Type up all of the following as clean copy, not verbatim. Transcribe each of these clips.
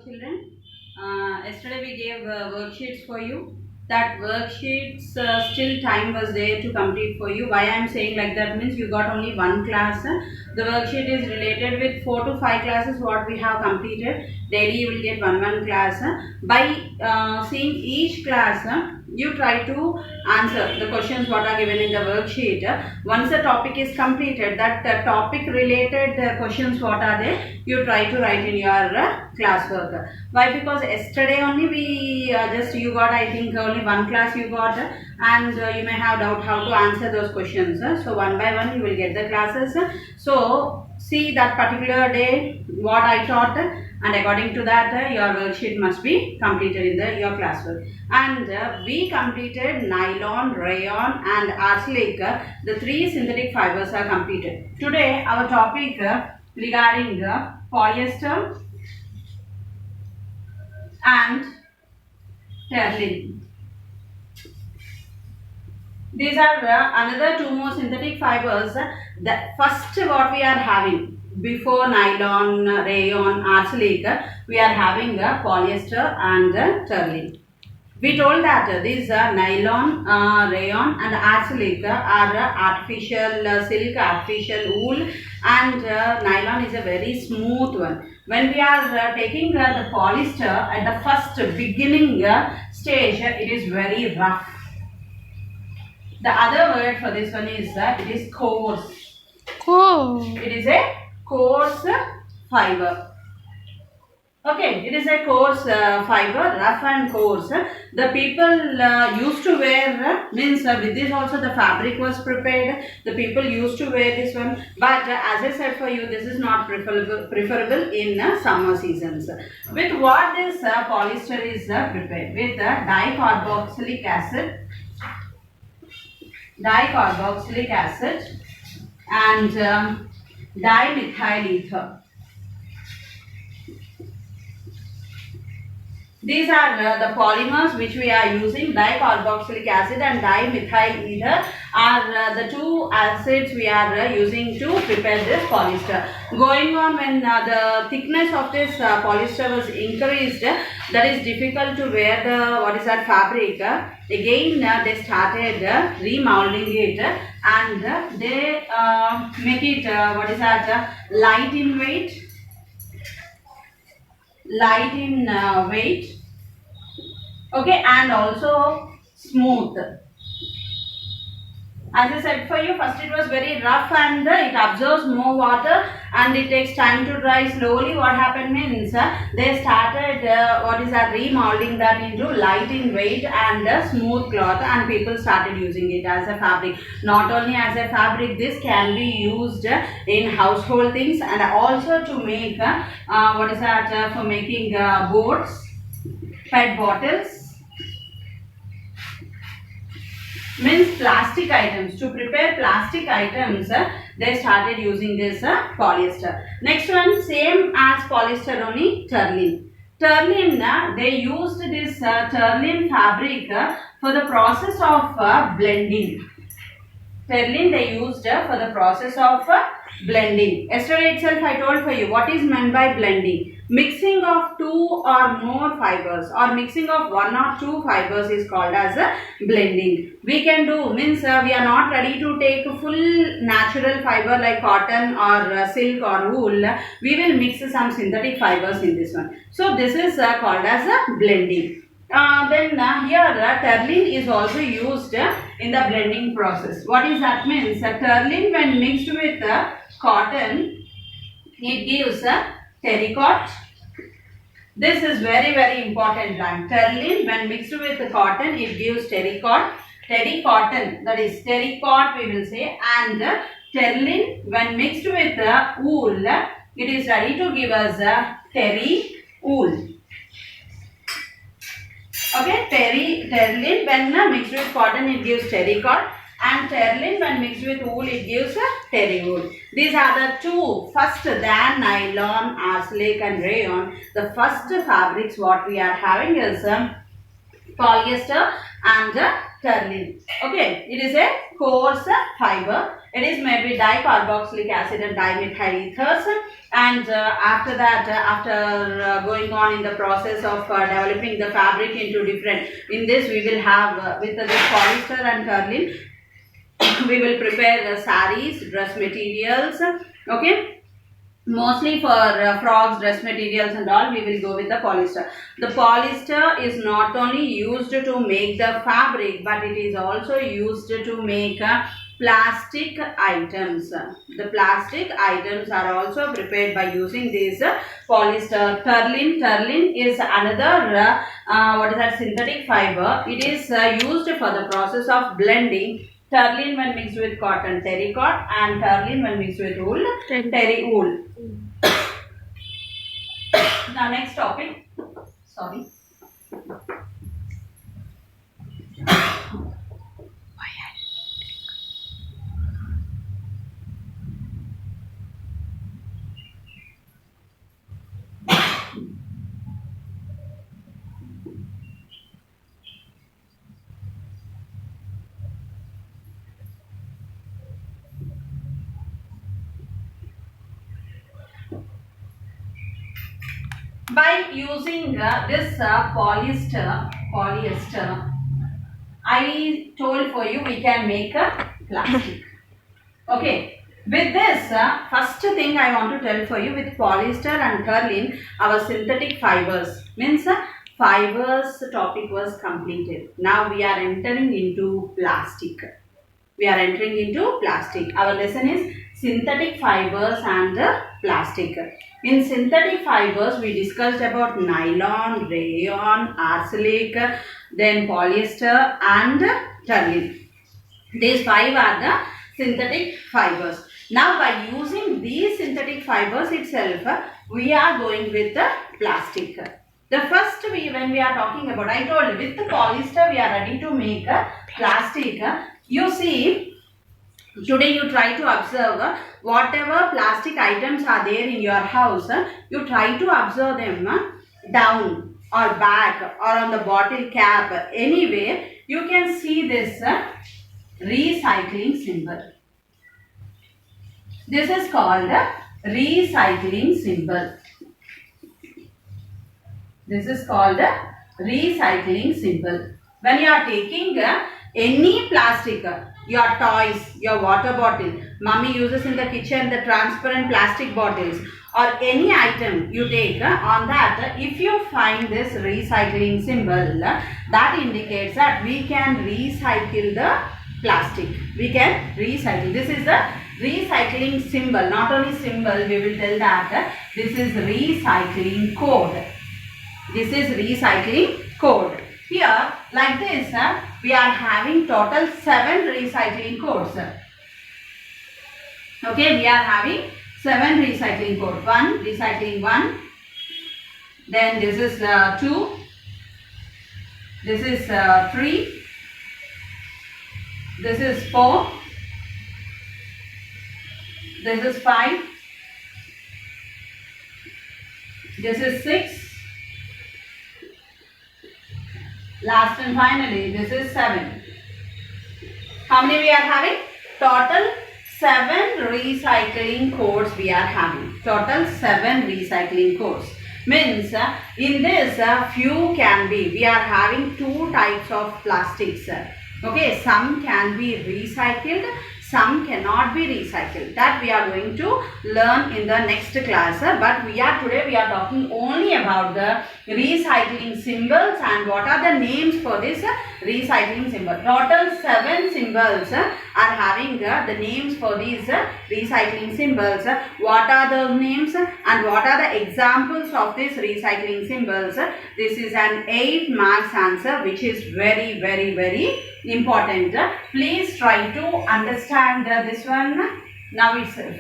Children, yesterday we gave worksheets for you. That worksheets still time was there to complete for you. Why I am saying like that means you got only one class. The worksheet is related with 4 to 5 classes what we have completed. Daily you will get one class. By seeing each class, you try to answer the questions what are given in the worksheet. Once the topic is completed, that topic related questions what are there, you try to write in your classwork. Why? Because yesterday only we just you got, I think only one class you got, and you may have doubt how to answer those questions. So one by one you will get the classes. So see that particular day what I taught, and according to that your worksheet must be completed in your classwork. And we completed nylon, rayon and acrylic. The 3 synthetic fibers are completed. Today our topic regarding polyester and terling. These are another 2 more synthetic fibers. The first what we are having before nylon, rayon, acrylic, we are having polyester and terling. We told that these nylon, rayon and acrylic are artificial silk, artificial wool, and nylon is a very smooth one. When we are taking the polyester at the first beginning stage, it is very rough. The other word for this one is it is coarse. It is a coarse fiber. Okay, it is a coarse fiber, rough and coarse. The people used to wear, means with this also the fabric was prepared. The people used to wear this one. But as I said for you, this is not preferable in summer seasons. With what this polyester is prepared? With dicarboxylic acid and dimethyl ether. These are the polymers which we are using. Dicarboxylic acid and dimethyl ether are the 2 acids we are using to prepare this polyester. Going on, when the thickness of this polyester was increased, that is difficult to wear the fabric. Again they started remolding it, and they make it light in weight. Okay, and also smooth. As I said for you, first it was very rough and it absorbs more water and it takes time to dry. Slowly what happened means they started remolding that into light in weight and smooth cloth, and people started using it as a fabric. Not only as a fabric, this can be used in household things and also to make for making boats, pet bottles, means plastic items. To prepare plastic items, they started using this polyester. Next one, same as polyester only, terling. Terling, they used this terling fabric for the process of blending. Terling they used for the process of blending. Yesterday itself I told for you what is meant by blending. Mixing of 2 or more fibers or mixing of 1 or 2 fibers is called as blending. We can do, means we are not ready to take full natural fiber like cotton or silk or wool. We will mix some synthetic fibers in this one. So this is called as blending. Then here terling is also used in the blending process. What is that means? Terling when mixed with cotton, it gives terrycot. This is very important line. Terling when mixed with cotton, it gives terrycot. Terrycotton, that is terrycot we will say, and terling when mixed with wool, it is ready to give us terry wool. Okay, terling when mixed with cotton it gives terrycot, and terling when mixed with wool it gives terry wool. These are the 2 first than nylon, acrylic and rayon. The first fabrics what we are having is polyester and Terling. Okay, it is a coarse fiber. It is made with dicarboxylic acid and dimethyl ethers. And after that, after going on in the process of developing the fabric into different, in this we will have with this polyester and terling, we will prepare saris, dress materials. Okay. Mostly for frogs, dress materials and all, we will go with the polyester. The polyester is not only used to make the fabric, but it is also used to make plastic items. The plastic items are also prepared by using this polyester. Terling is another what is that, synthetic fiber. It is used for the process of blending. Terling when mixed with cotton, terrycot, and terling when mixed with wool, terry wool. Now next topic. Sorry. By using this polyester, I told for you we can make a plastic. Okay. With this, first thing I want to tell for you, with polyester and terling, our synthetic fibers, means fibers topic was completed. Now we are entering into plastic. We are entering into plastic. Our lesson is synthetic fibers and plastic. In synthetic fibers, we discussed about nylon, rayon, arsenic, then polyester and terling. These five are the synthetic fibers. Now by using these synthetic fibers itself, we are going with the plastic. The first when we are talking about, I told with the polyester we are ready to make a plastic. You see, today you try to observe whatever plastic items are there in your house, you try to observe them down or back or on the bottle cap, anywhere you can see this recycling symbol. This is called recycling symbol. This is called recycling symbol. When you are taking any plastic, your toys, your water bottle, mommy uses in the kitchen the transparent plastic bottles, or any item you take, on that if you find this recycling symbol, that indicates that we can recycle the plastic. We can recycle. This is the recycling symbol. Not only symbol, we will tell that this is recycling code. This is recycling code. Here, like this, we are having total 7 recycling codes. Okay, we are having 7 recycling codes. 1, recycling 1. Then this is 2. This is 3. This is 4. This is 5. This is 6. Last and finally, this is 7. How many we are having? Total 7 recycling codes we are having. Total 7 recycling codes. Means in this few can be, we are having 2 types of plastics. Okay, some can be recycled, some cannot be recycled. That we are going to learn in the next class. But today we are talking only about the recycling symbols and what are the names for this recycling symbol. Total 7 symbols are having the names for these recycling symbols. What are the names and what are the examples of these recycling symbols? This is an 8 marks answer, which is very, very, very important. Please try to understand this one now itself.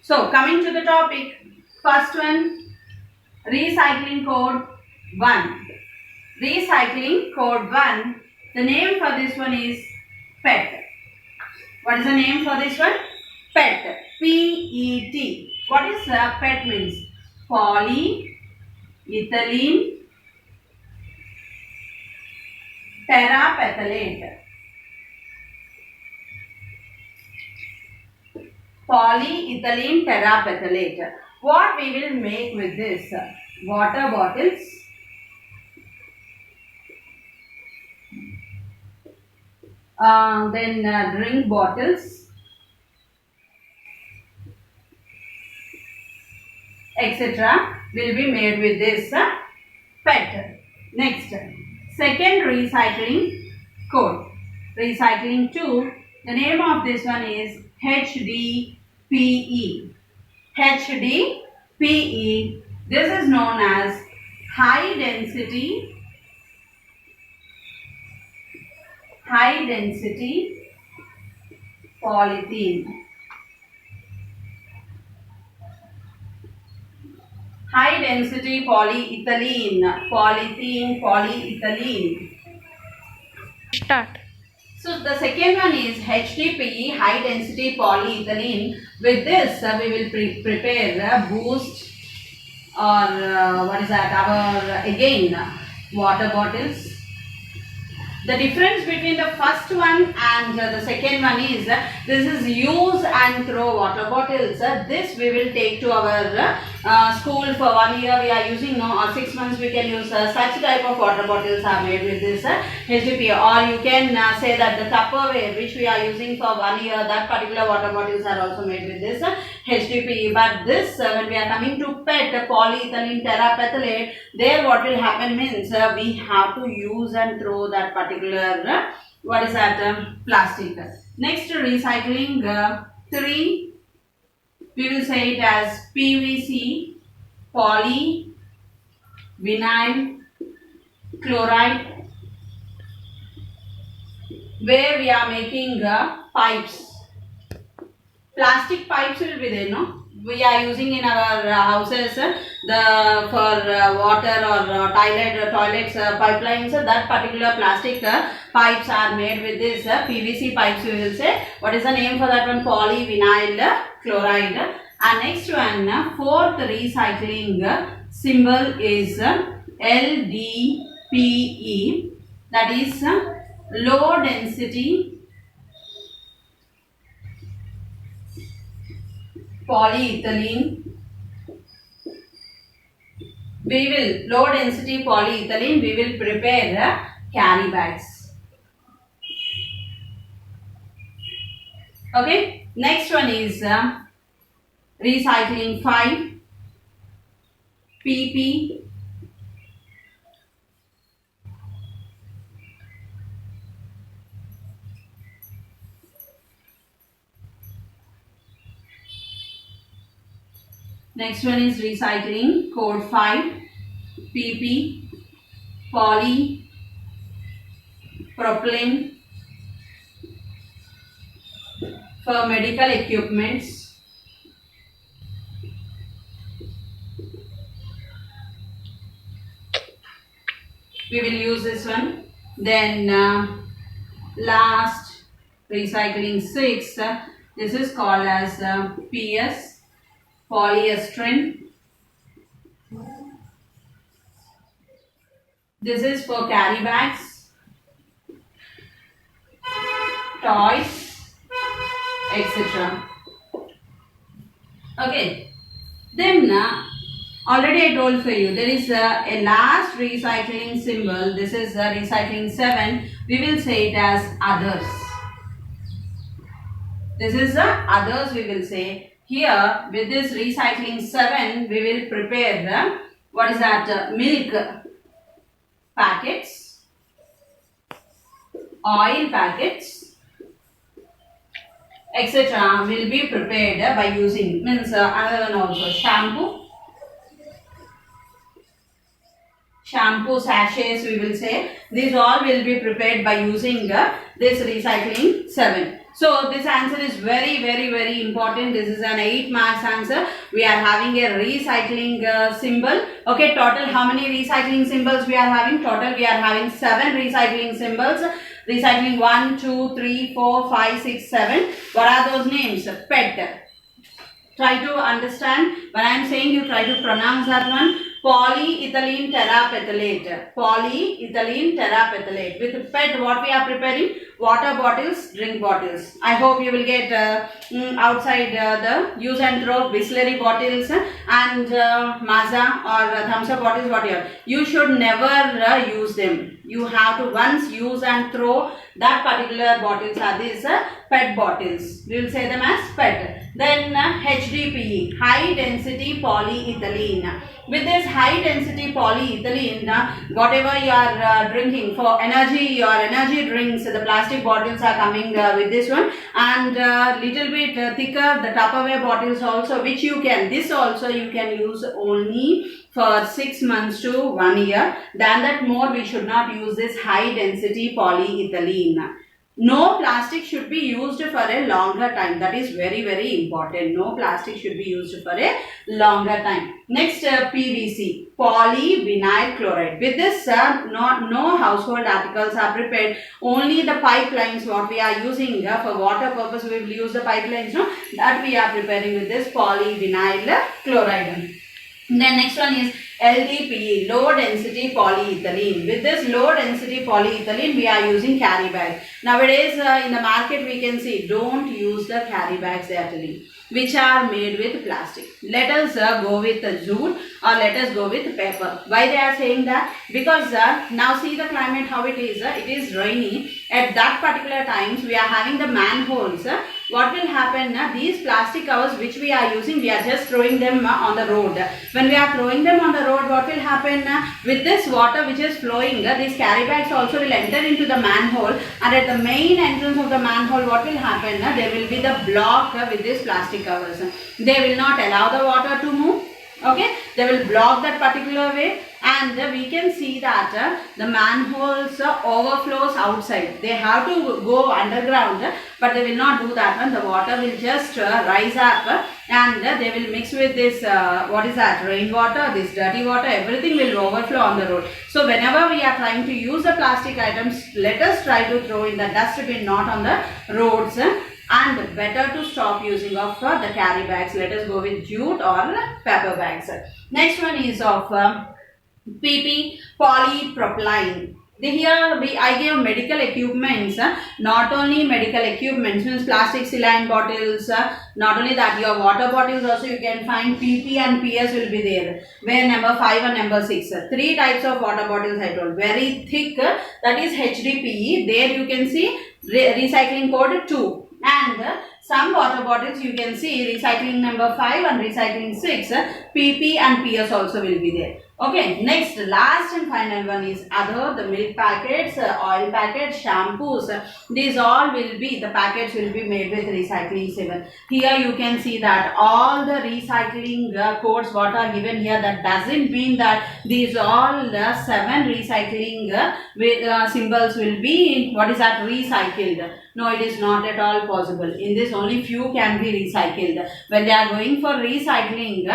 So coming to the topic, first one, recycling code 1. Recycling code 1, the name for this one is PET. What is the name for this one? PET. P-E-T. What is PET means? Polyethylene terephthalate. Polyethylene terephthalate. What we will make with this? Water bottles, then drink bottles, etc. will be made with this PET. Next, second recycling code. Recycling 2. The name of this one is HDPE. HDPE. This is known as high density polythene. High density polyethylene. Polyethylene. Start. So the second one is HDPE, high density polyethylene. With this we will prepare Boost or what is that, our again water bottles. The difference between the first one and the second one is this is use and throw water bottles. This we will take to our school for 1 year we are using now, or 6 months we can use. Such type of water bottles are made with this HDPE, or you can say that the Tupperware which we are using for 1 year, that particular water bottles are also made with this HDPE. But this when we are coming to PET, polyethylene terephthalate, there what will happen means we have to use and throw that particular what is that plastic. Next, recycling 3. We will say it as PVC, polyvinyl chloride, where we are making pipes. Plastic pipes will be there, no? We are using in our houses for water or toilets pipelines. That particular plastic pipes are made with this PVC pipes. We will say, what is the name for that one? Polyvinyl chloride. And next one, fourth recycling symbol is LDPE, that is low density polyethylene. Low density polyethylene, we will prepare carry bags. Okay, next one is recycling 5, PP. Next one is recycling code 5, PP, polypropylene for medical equipments. We will use this one. Then last, recycling 6. This is called as PS, polyester. This is for carry bags, toys, etc. Okay. Then already I told for you, there is a last recycling symbol. This is recycling 7. We will say it as others. This is others we will say. Here with this recycling 7, we will prepare what is that? Milk packets, oil packets, etc. will be prepared by using, means another one also, shampoo sachets we will say. These all will be prepared by using this recycling 7. So this answer is very, very, very important. This is an 8 marks answer. We are having a recycling symbol. Okay, total how many recycling symbols we are having? Total we are having 7 recycling symbols. Recycling 1, 2, 3, 4, 5, 6, 7. What are those names? PET. Try to understand. When I am saying, you try to pronounce that one. Polyethylene terephthalate. Polyethylene terephthalate. With PET, what we are preparing? Water bottles, drink bottles. I hope you will get outside the use and throw Bisleri bottles and Mazda or Thumbs Up bottles, whatever. You should never use them. You have to once use and throw that particular bottles are these PET bottles. We will say them as PET. Then HDPE, high density polyethylene. With this high density polyethylene, whatever you are drinking for energy, your energy drinks, the plastic bottles are coming with this one, and little bit thicker the Tupperware bottles also, which you can, this also you can use only for 6 months to 1 year. Than that more we should not use this high density polyethylene. No plastic should be used for a longer time. That is very, very important. No plastic should be used for a longer time. Next, PVC, polyvinyl chloride. With this, no household articles are prepared. Only the pipelines, what we are using for water purpose, we will use the pipelines. No? That we are preparing with this polyvinyl chloride. Then next one is LDPE, low density polyethylene. With this low density polyethylene, we are using carry bag. Nowadays in the market we can see, don't use the carry bags, they are telling, which are made with plastic. Let us go with jute or let us go with paper. Why they are saying that? Because now see the climate how it is rainy. At that particular times we are having the manholes. What will happen? These plastic covers which we are using, we are just throwing them on the road. When we are throwing them on the road, what will happen? With this water which is flowing, these carry bags also will enter into the manhole, and at the main entrance of the manhole, what will happen? There will be the block with these plastic covers. They will not allow the water to move. Okay, they will block that particular way, and we can see that the manholes overflows outside. They have to go underground, but they will not do that one. The water will just rise up, and they will mix with this what is that, rainwater, this dirty water, everything will overflow on the road. So whenever we are trying to use the plastic items, let us try to throw in the dustbin, not on the roads. And better to stop using of the carry bags. Let us go with jute or paper bags. Next one is of PP, polypropylene. Here I gave medical equipments, not only medical equipments, means plastic saline bottles, not only that, your water bottles also you can find PP and PS will be there. Where number 5 and number 6. 3 types of water bottles I told. Very thick, that is HDPE. There you can see recycling code 2. And some water bottles you can see recycling number 5 and recycling 6, PP and PS also will be there. Okay, next, last and final one is other, the milk packets, oil packets, shampoos. These all will be, the packets will be made with recycling 7. Here you can see that all the recycling codes what are given here, that doesn't mean that these all 7 recycling symbols will be, what is that, recycled. No, it is not at all possible. In this only few can be recycled. When they are going for recycling,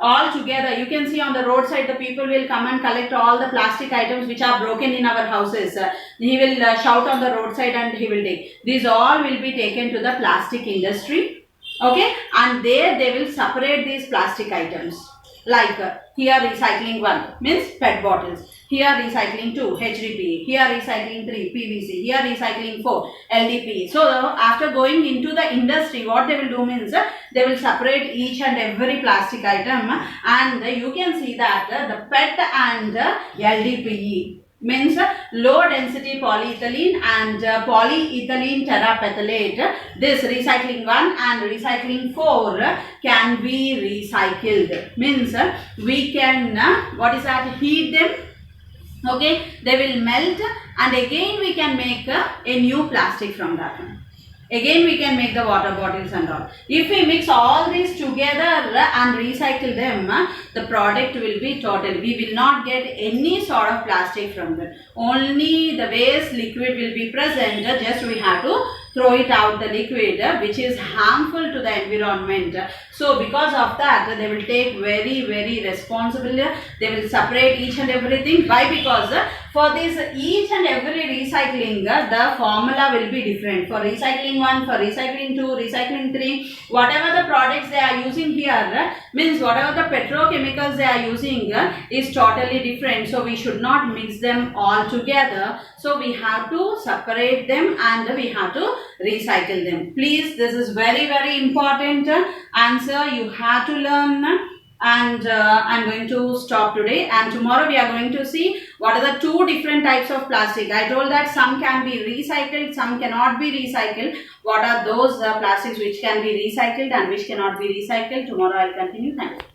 all together, you can see on the roadside the people will come and collect all the plastic items which are broken in our houses. He will shout on the roadside and he will take. These all will be taken to the plastic industry. Okay, and there they will separate these plastic items. Like here recycling 1 means PET bottles. Here recycling 2 HDPE. Here recycling 3 PVC. Here recycling 4 LDPE. So after going into the industry, what they will do means they will separate each and every plastic item, and you can see that the PET and LDPE means low density polyethylene and polyethylene terephthalate. This recycling 1 and recycling 4 can be recycled. Means we can what is that, heat them. Okay, they will melt, and again we can make a new plastic from that one. Again we can make the water bottles and all. If we mix all these together and recycle them, the product will be total. We will not get any sort of plastic from them. Only the waste liquid will be present. Just we have to throw it out, the liquid which is harmful to the environment. So because of that, they will take very responsible. They will separate each and everything. Why? Because for this each and every recycling, the formula will be different. For recycling 1, for recycling 2, recycling 3, whatever the products they are using here, means whatever the petrochemicals they are using is totally different. So we should not mix them all together. So we have to separate them and we have to recycle them. Please, this is very important answer you have to learn. And I'm going to stop today, and tomorrow we are going to see what are the 2 different types of plastic. I told that some can be recycled, some cannot be recycled. What are those plastics which can be recycled and which cannot be recycled? Tomorrow I'll continue. Thank you.